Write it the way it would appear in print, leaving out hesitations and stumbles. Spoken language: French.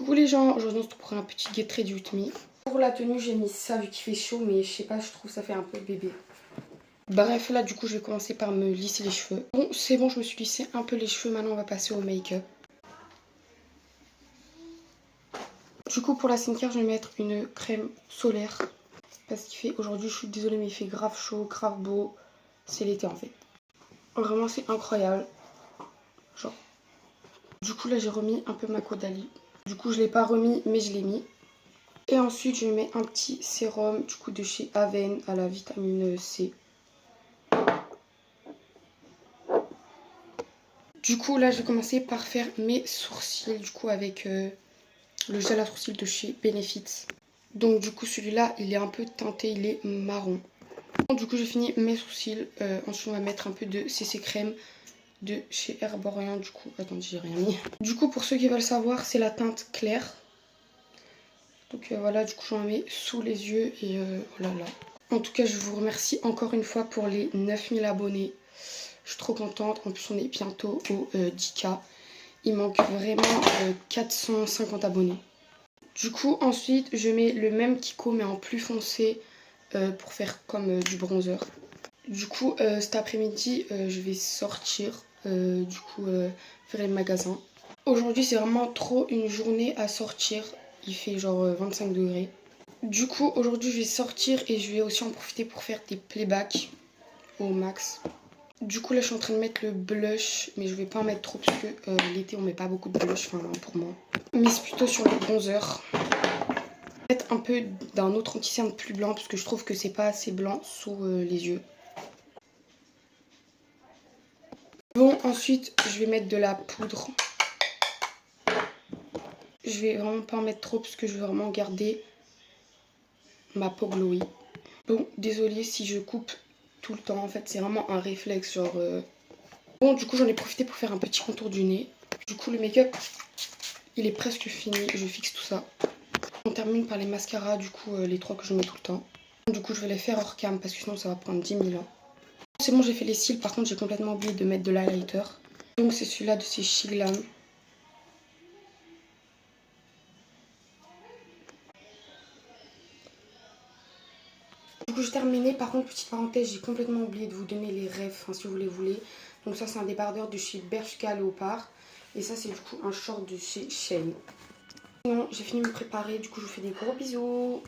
Coucou les gens, aujourd'hui on se retrouve pour un petit get ready with me. Pour la tenue j'ai mis ça vu qu'il fait chaud, mais je sais pas, je trouve ça fait un peu bébé. Bref, là du coup je vais commencer par me lisser les cheveux. Bon c'est bon, je me suis lissé un peu les cheveux, maintenant on va passer au make-up. Du coup pour la skincare je vais mettre une crème solaire. Parce qu'il fait, aujourd'hui je suis désolée mais il fait grave chaud, grave beau. C'est l'été en fait. Vraiment c'est incroyable. Genre. Du coup là j'ai remis un peu ma Caudalie. Du coup je l'ai pas remis mais je l'ai mis. Et ensuite je mets un petit sérum du coup de chez Aven à la vitamine C. Du coup là je vais commencer par faire mes sourcils du coup avec le gel à sourcils de chez Benefit. Donc du coup celui-là il est un peu teinté, il est marron. Du coup j'ai fini mes sourcils. Ensuite on va mettre un peu de CC crème de chez Herborian. Du coup, attendez j'ai rien mis. Du coup pour ceux qui veulent savoir c'est la teinte claire. Donc voilà, du coup j'en mets sous les yeux et oh là là. En tout cas je vous remercie encore une fois pour les 9000 abonnés. Je suis trop contente, en plus on est bientôt au 10K. Il manque vraiment 450 abonnés. Du coup ensuite je mets le même Kiko mais en plus foncé pour faire comme du bronzer. Du coup cet après-midi je vais sortir faire les magasins. Aujourd'hui c'est vraiment trop une journée à sortir. Il fait genre 25 degrés. Du coup aujourd'hui je vais sortir et je vais aussi en profiter pour faire des playbacks au max. Du coup là je suis en train de mettre le blush, mais je vais pas en mettre trop parce que l'été on met pas beaucoup de blush, enfin pour moi. Mais c'est plutôt sur le bronzer. Mettre un peu d'un autre anti-cerne plus blanc parce que je trouve que c'est pas assez blanc sous les yeux. Bon ensuite je vais mettre de la poudre. Je vais vraiment pas en mettre trop parce que je veux vraiment garder ma peau glowy. Bon désolée si je coupe tout le temps, en fait c'est vraiment un réflexe genre... Bon du coup j'en ai profité pour faire un petit contour du nez. Du coup le make-up il est presque fini, je fixe tout ça. On termine par les mascaras, du coup les trois que je mets tout le temps. Du coup je vais les faire hors cam parce que sinon ça va prendre 10 000 ans. C'est bon j'ai fait les cils, par contre j'ai complètement oublié de mettre de l'highlighter. Donc c'est celui-là de chez Shiglam. Du coup j'ai terminé, par contre petite parenthèse, j'ai complètement oublié de vous donner les refs, si vous les voulez. Donc ça c'est un débardeur de chez Bershka Léopard. Et ça c'est du coup un short de chez Shein. Bon, j'ai fini de me préparer, du coup je vous fais des gros bisous.